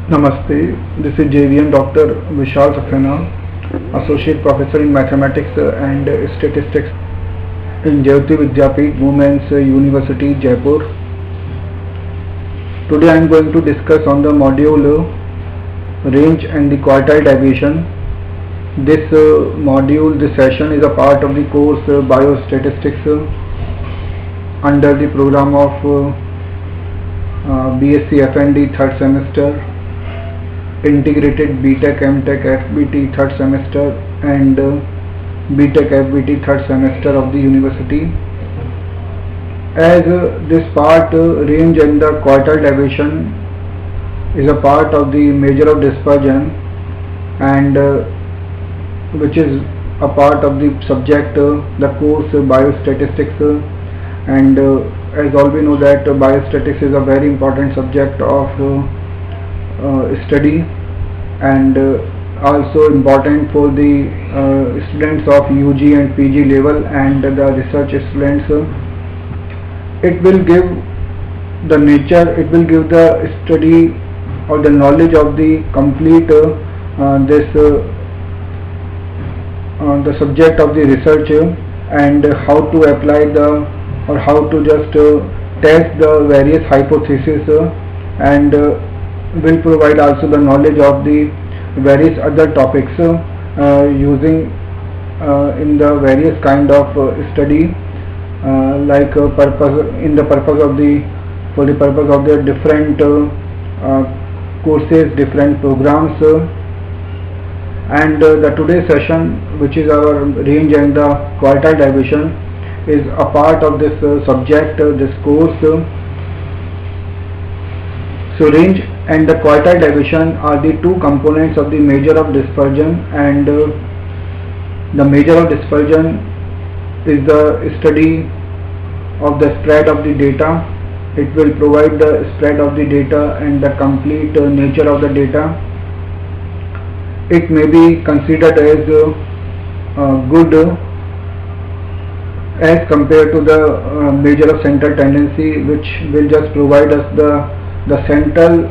Namaste, this is JVM Dr. Vishal Saxena, Associate Professor in Mathematics and Statistics in Jayoti Vidyapeeth Women's University, Jaipur. Today I am going to discuss on the module range and the quartile division. This session is a part of the course Biostatistics under the program of BSc FND third semester, Integrated BTech MTech FBT third semester and BTech FBT third semester of the university. As this part range and the quartile division is a part of the measure of dispersion and which is a part of the subject the course biostatistics and as all we know that biostatistics is a very important subject of study and also important for the students of UG and PG level and the research students. It will give the nature, it will give the study or the knowledge of the complete the subject of the research and how to apply the or how to just test the various hypotheses and will provide also the knowledge of the various other topics using in the various kind of study like purpose in the purpose of the for the purpose of the different courses, different programs and the today's session, which is our range and the quartile division, is a part of this subject, this course. So range and the quartile division are the two components of the measure of dispersion, and the measure of dispersion is the study of the spread of the data. It will provide the spread of the data and the complete nature of the data. It may be considered as good as compared to the measure of central tendency, which will just provide us the central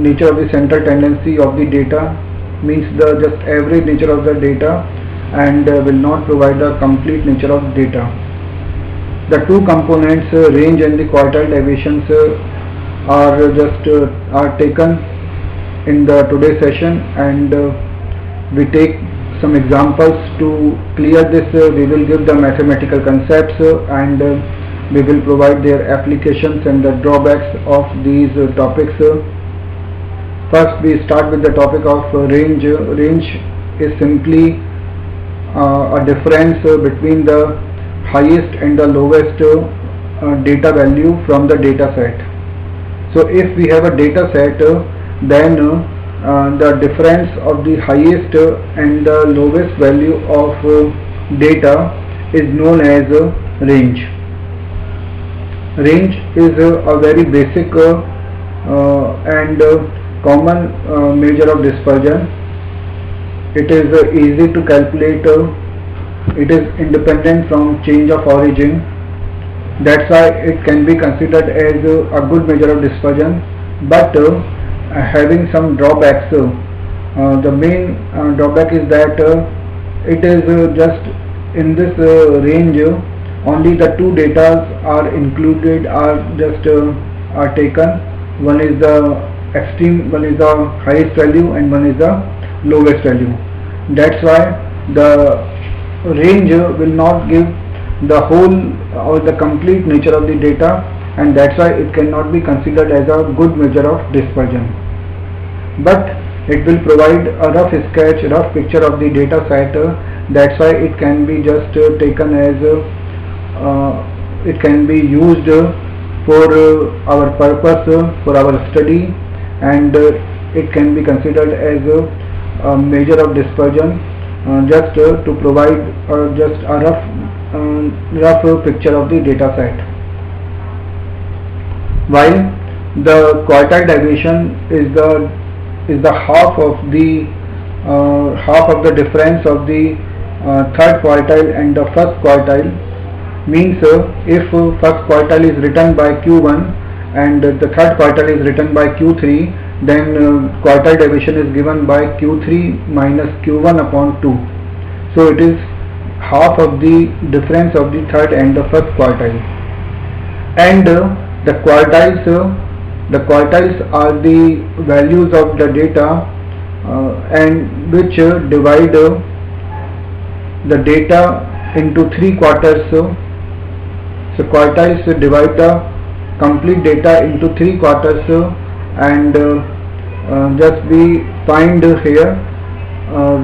nature of the central tendency of the data, means the just average nature of the data, and will not provide the complete nature of data. The two components range and the quartile divisions are taken in the today's session, and we take some examples to clear this. We will give the mathematical concepts and we will provide their applications and the drawbacks of these topics. First we start with the topic of range. Range is simply a difference between the highest and the lowest data value from the data set. So if we have a data set, then the difference of the highest and the lowest value of data is known as range. Range is a very basic and common measure of dispersion. It is easy to calculate. It is independent from change of origin. That's why it can be considered as a good measure of dispersion, but having some drawbacks. The main drawback is that it is just in this range only the two data are included, are taken. One is the extreme, one is the highest value, and one is the lowest value. That's why the range will not give the whole or the complete nature of the data, and that's why it cannot be considered as a good measure of dispersion. But it will provide a rough sketch, rough picture of the data set. That's why it can be just taken as it can be used for our purpose, for our study, and it can be considered as a measure of dispersion, just to provide just a rough picture of the data set. While the quartile division is the half of the difference of the third quartile and the first quartile. Means if first quartile is written by Q1 and the third quartile is written by Q3, then quartile deviation is given by Q3 minus Q1 upon 2. So it is half of the difference of the third and the first quartile. And the quartiles are the values of the data and which divide the data into 3 quarters. So quartiles divide the complete data into 3 quarters, and just we find here,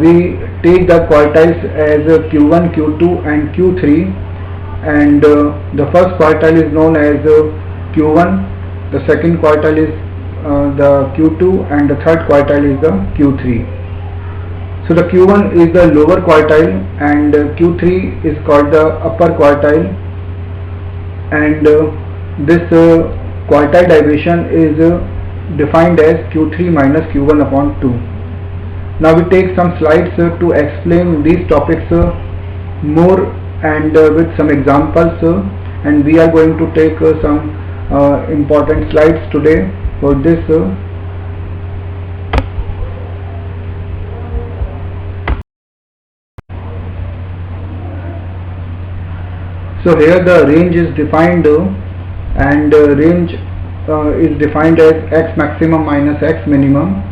we take the quartiles as Q1, Q2 and Q3, and the first quartile is known as Q1, the second quartile is the Q2, and the third quartile is the Q3. So the Q1 is the lower quartile and Q3 is called the upper quartile, and this quartile deviation is defined as Q3 minus Q1 upon 2. Now we take some slides to explain these topics more and with some examples, and we are going to take some important slides today for this. So here the range is defined, and range is defined as x maximum minus x minimum,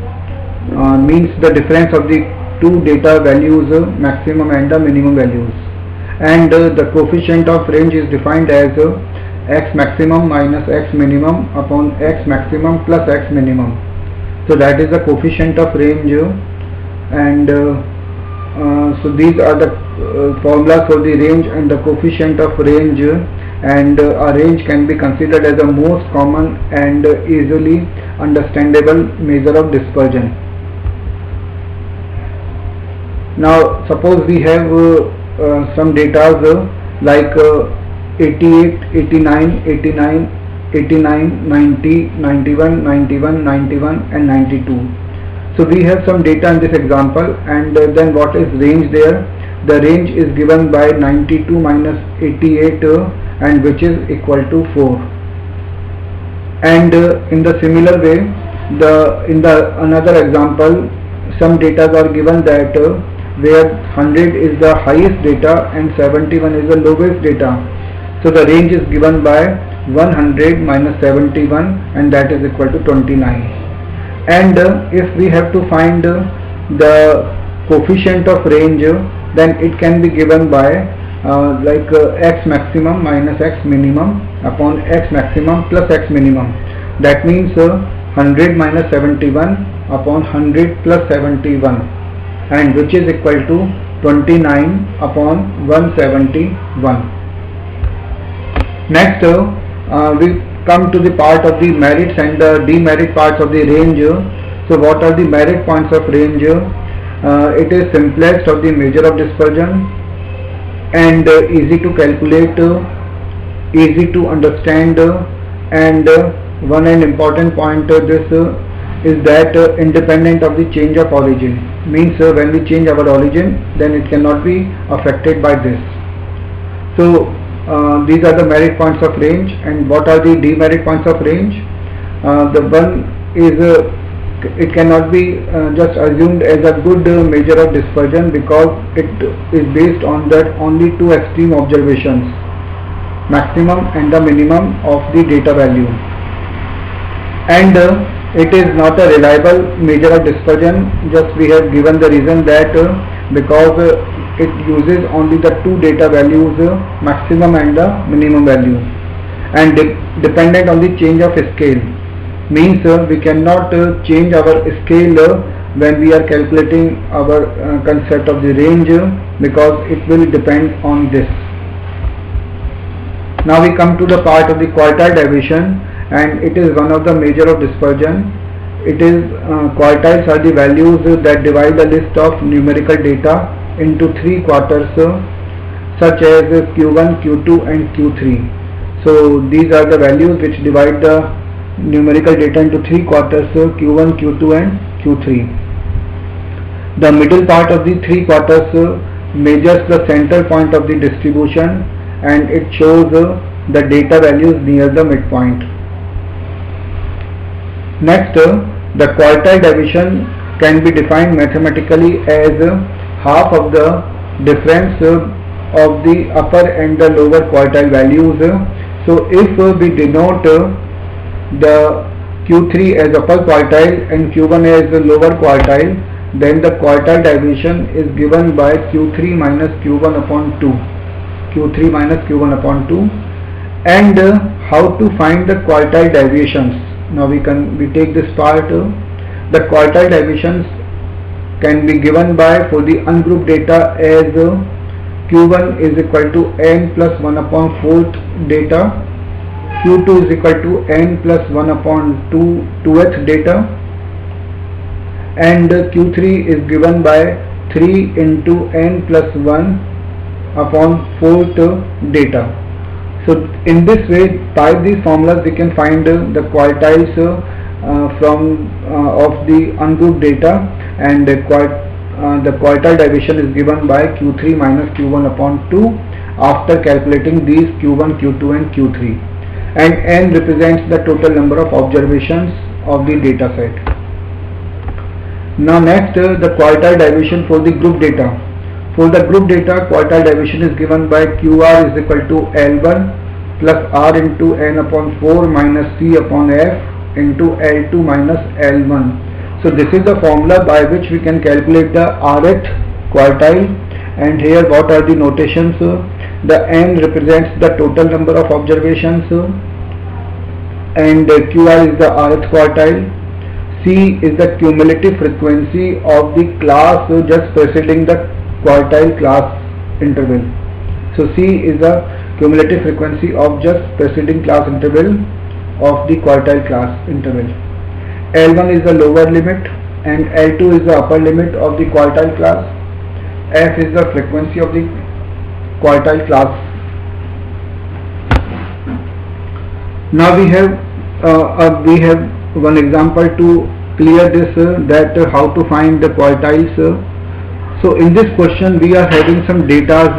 means the difference of the two data values, maximum and the minimum values, and the coefficient of range is defined as x maximum minus x minimum upon x maximum plus x minimum. So that is the coefficient of range, and so these are the formulas for the range and the coefficient of range, and a range can be considered as the most common and easily understandable measure of dispersion. Now suppose we have some data like 88, 89, 89, 89, 90, 91, 91, 91 and 92. So we have some data in this example, and then what is range there? The range is given by 92 minus 88 and which is equal to 4. And in the similar way, in the another example, some data are given that where 100 is the highest data and 71 is the lowest data. So the range is given by 100 minus 71 and that is equal to 29. And if we have to find the coefficient of range, then it can be given by x maximum minus x minimum upon x maximum plus x minimum. That means 100 minus 71 upon 100 plus 71, and which is equal to 29 upon 171. Next we come to the part of the merits and the demerit parts of the range. So what are the merit points of range? It is simplest of the measure of dispersion, and easy to calculate, easy to understand, and one and important point this is that independent of the change of origin, means when we change our origin, then it cannot be affected by this. So these are the merit points of range. And what are the demerit points of range? The one is it cannot be just assumed as a good measure of dispersion, because it is based on that only two extreme observations, maximum and the minimum of the data value, and it is not a reliable measure of dispersion. Just we have given the reason that because it uses only the two data values, maximum and the minimum value, and dependent on the change of scale, means we cannot change our scale when we are calculating our concept of the range, because it will depend on this. Now we come to the part of the quartile deviation, and it is one of the measure of dispersion. It is quartiles are the values that divide the list of numerical data into 3 quarters, such as Q1, Q2 and Q3. So these are the values which divide the numerical data into 3 quarters, Q1, Q2 and Q3. The middle part of the 3 quarters measures the center point of the distribution, and it shows the data values near the midpoint. Next The quartile division can be defined mathematically as half of the difference of the upper and the lower quartile values. So if we denote the Q3 as upper quartile and Q1 as the lower quartile, then the quartile division is given by Q3 minus Q1 upon 2. Q3 minus Q1 upon 2. And how to find the quartile deviations? Now we take this part. The quartile deviations can be given by, for the ungrouped data, as Q1 is equal to n plus 1 upon 4th data, Q2 is equal to n plus 1 upon 2th data, and Q3 is given by 3 into n plus 1 upon 4th data. So in this way, by these formulas we can find the quartiles of the ungrouped data, and the quartile division is given by Q3 minus Q1 upon 2 after calculating these Q1, Q2 and Q3, and n represents the total number of observations of the data set. Now next, the quartile division for the group data. For the group data, quartile division is given by QR is equal to L1 plus R into N upon 4 minus C upon F into L2 minus L1. So this is the formula by which we can calculate the Rth quartile, and here what are the notations? The N represents the total number of observations, and QR is the Rth quartile. C is the cumulative frequency of the class just preceding the quartile class interval. So C is the cumulative frequency of just preceding class interval of the quartile class interval. L1 is the lower limit and L2 is the upper limit of the quartile class. F is the frequency of the quartile class. Now we have one example to clear this, that how to find the quartiles. So in this question we are having some data,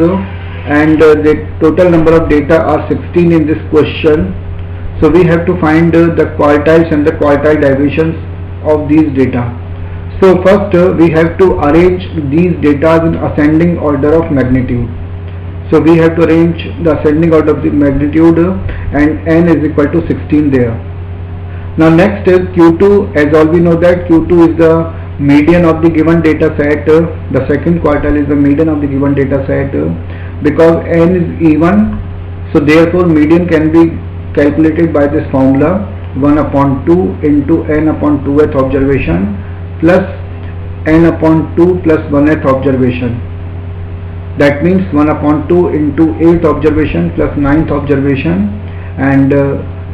and the total number of data are 16 in this question. So we have to find the quartiles and the quartile divisions of these data. So first we have to arrange these data in ascending order of magnitude. So we have to arrange the ascending order of the magnitude, and n is equal to 16 there. Now next, Q2, as all we know that Q2 is the median of the given data set. The second quartile is the median of the given data set. Because n is even, so therefore median can be calculated by this formula, 1 upon 2 into n upon 2th observation plus n upon 2 plus 1th observation. That means 1 upon 2 into 8th observation plus 9th observation, and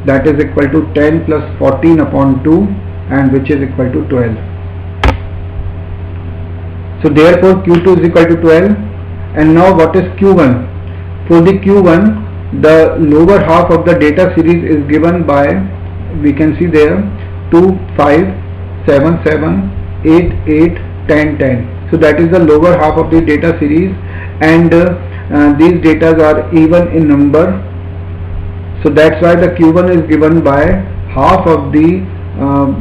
that is equal to 10 plus 14 upon 2, and which is equal to 12. So therefore Q2 is equal to 12. And now what is Q1? For the Q1, the lower half of the data series is given by, we can see there, 2, 5, 7, 7, 8, 8, 10, 10. So that is the lower half of the data series, and these data are even in number. So that's why the Q1 is given by half of the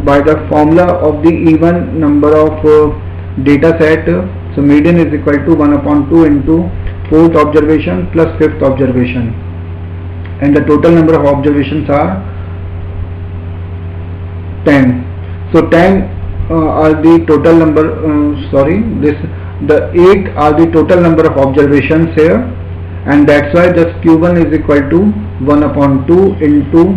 by the formula of the even number of data set. So median is equal to 1 upon 2 into 4th observation plus 5th observation, and the total number of observations are 10. So 10 are the total number, the 8 are the total number of observations here, and that's why just Q1 is equal to 1 upon 2 into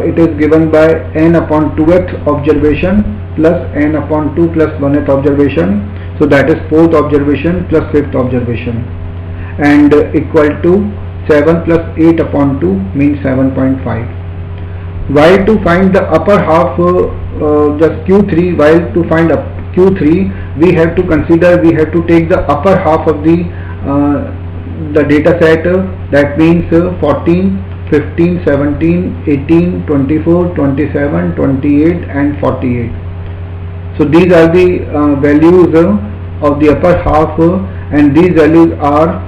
it is given by n upon 2th observation plus n upon 2 plus 1th observation. So that is 4th observation plus 5th observation, and equal to 7 plus 8 upon 2 means 7.5. While to find the upper half, just Q3, while to find up Q3, we have to consider, we have to take the upper half of the data set. That means 14, 15, 17, 18, 24, 27, 28 and 48. So these are the values of the upper half, and these values are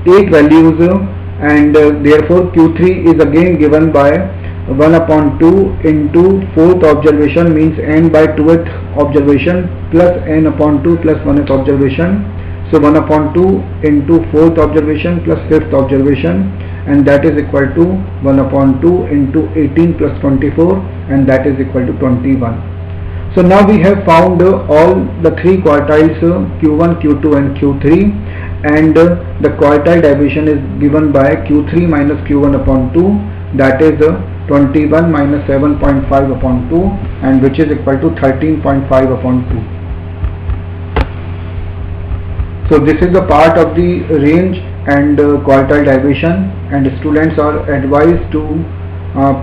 8 values, and therefore Q3 is again given by 1 upon 2 into 4th observation means n by 2th observation plus n upon 2 plus 1th observation. So 1 upon 2 into 4th observation plus 5th observation, and that is equal to 1 upon 2 into 18 plus 24, and that is equal to 21. So now we have found all the three quartiles Q1, Q2 and Q3, and the quartile division is given by Q3 minus Q1 upon 2, that is 21 minus 7.5 upon 2, and which is equal to 13.5 upon 2. So this is a part of the range and quartile division, and students are advised to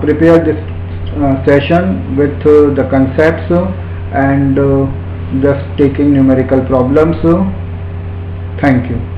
prepare this session with the concepts and just taking numerical problems. Thank you.